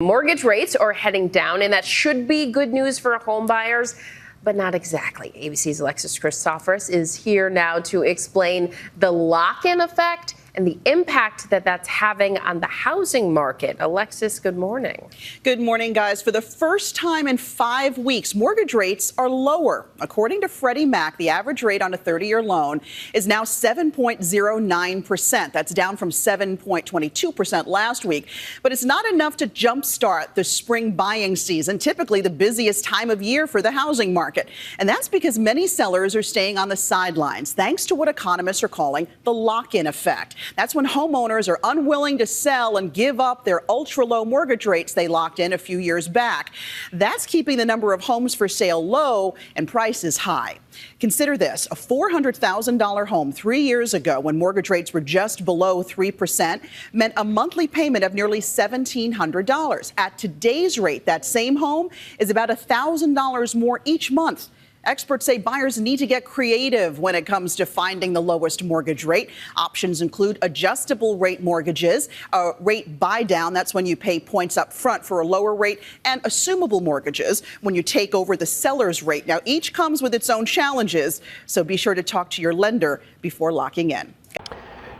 Mortgage rates are heading down, and that should be good news for home buyers, but not exactly. ABC's Alexis Christophorus is here now to explain the lock-in effect and the impact that that's having on the housing market. Alexis, good morning. Good morning, guys. For the first time in 5 weeks, mortgage rates are lower. According to Freddie Mac, the average rate on a 30-year loan is now 7.09%. That's down from 7.22% last week. But it's not enough to jumpstart the spring buying season, typically the busiest time of year for the housing market. And that's because many sellers are staying on the sidelines, thanks to what economists are calling the lock-in effect. That's when homeowners are unwilling to sell and give up their ultra-low mortgage rates they locked in a few years back. That's keeping the number of homes for sale low and prices high. Consider this, a $400,000 home 3 years ago, when mortgage rates were just below 3%, meant a monthly payment of nearly $1,700. At today's rate, that same home is about $1,000 more each month. Experts say buyers need to get creative when it comes to finding the lowest mortgage rate. Options include adjustable rate mortgages, a rate buy down, that's when you pay points up front for a lower rate, and assumable mortgages when you take over the seller's rate. Now, each comes with its own challenges, so be sure to talk to your lender before locking in.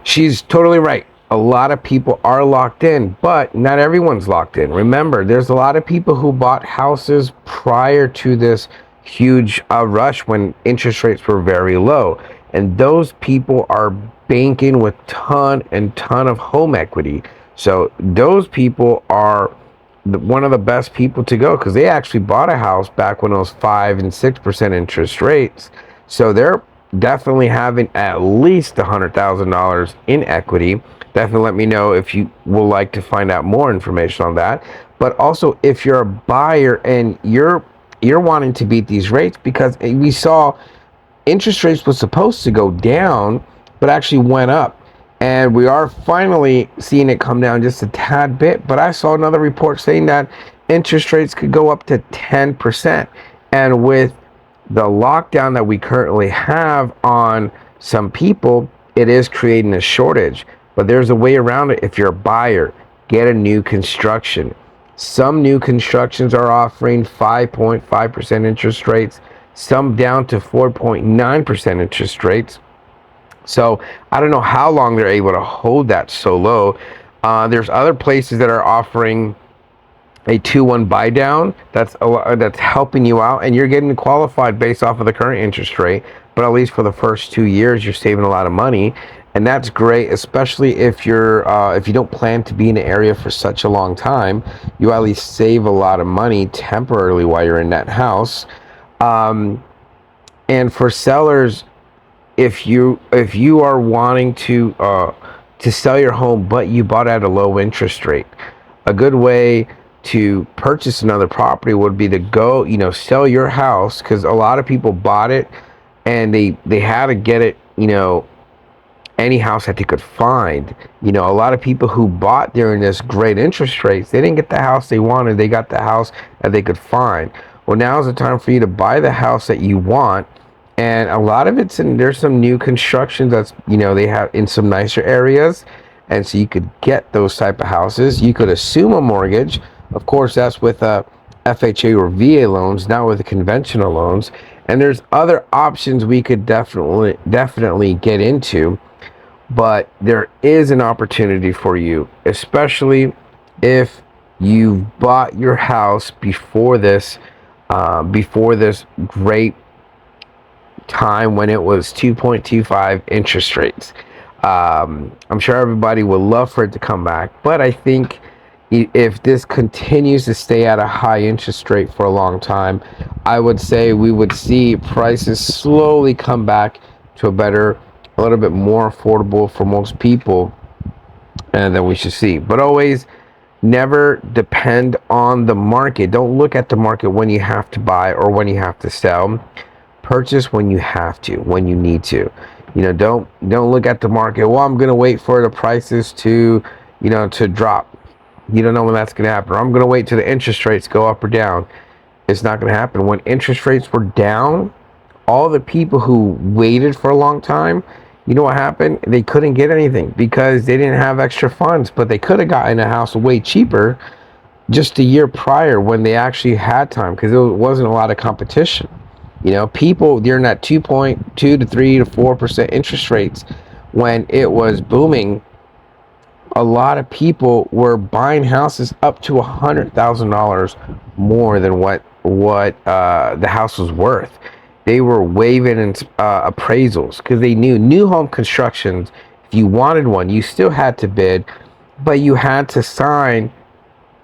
She's totally right. A lot of people are locked in, but not everyone's locked in. Remember, there's a lot of people who bought houses prior to this huge rush when interest rates were very low, and those people are banking with ton of home equity. So those people are one of the best people to go, because they actually bought a house back when it was 5 and 6% interest rates. So they're definitely having at least $100,000 in equity. Definitely let me know if you would like to find out more information on that. But also, if you're a buyer and you're wanting to beat these rates, because we saw interest rates was supposed to go down, but actually went up. And we are finally seeing it come down just a tad bit. But I saw another report saying that interest rates could go up to 10%. And with the lockdown that we currently have on some people, it is creating a shortage. But there's a way around it. If you're a buyer, get a new construction. Some new constructions are offering 5.5% interest rates, some down to 4.9% interest rates. So I don't know how long they're able to hold that so low. There's other places that are offering a 2-1 buy down. That's helping you out, and you're getting qualified based off of the current interest rate. But at least for the first 2 years, you're saving a lot of money. And that's great, especially if if you don't plan to be in the area for such a long time. You at least save a lot of money temporarily while you're in that house. And for sellers, if you are wanting to sell your home, but you bought at a low interest rate, a good way to purchase another property would be to go, sell your house, because a lot of people bought it and they had to get it, any house that they could find. A lot of people who bought during this great interest rates, they didn't get the house they wanted. They got the house that they could find. Well, now is the time for you to buy the house that you want. And a lot of there's some new constructions that's, they have in some nicer areas. And so you could get those type of houses. You could assume a mortgage. Of course, that's with FHA or VA loans, not with the conventional loans. And there's other options we could definitely get into. But there is an opportunity for you, especially if you bought your house before this great time when it was 2.25 interest rates. I'm sure everybody would love for it to come back, but I think if this continues to stay at a high interest rate for a long time, I would say we would see prices slowly come back to a little bit more affordable for most people, and then we should see. But always never depend on the market. Don't look at the market when you have to buy or when you have to sell. Purchase when you have to, when you need to. Don't look at the market. Well, I'm going to wait for the prices to drop. You don't know when that's going to happen. Or I'm going to wait till the interest rates go up or down. It's not going to happen. When interest rates were down, all the people who waited for a long time, you know what happened? They couldn't get anything because they didn't have extra funds, but they could have gotten a house way cheaper just a year prior when they actually had time, because there wasn't a lot of competition. You know, people during that 2.2 to 3 to 4% interest rates, when it was booming, a lot of people were buying houses up to $100,000 more than what the house was worth. They were waiving appraisals because they knew new home constructions. If you wanted one, you still had to bid, but you had to sign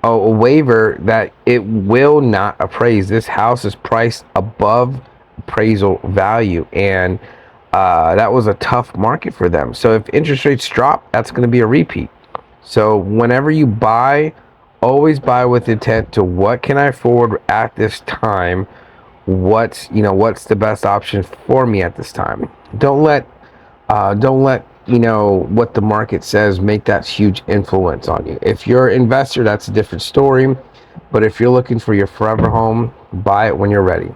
a waiver that it will not appraise. This house is priced above appraisal value, and that was a tough market for them. So if interest rates drop, that's going to be a repeat. So whenever you buy, always buy with intent to what can I afford at this time? What's the best option for me at this time? Don't let what the market says make that huge influence on you. If you're an investor, that's a different story. But if you're looking for your forever home, buy it when you're ready.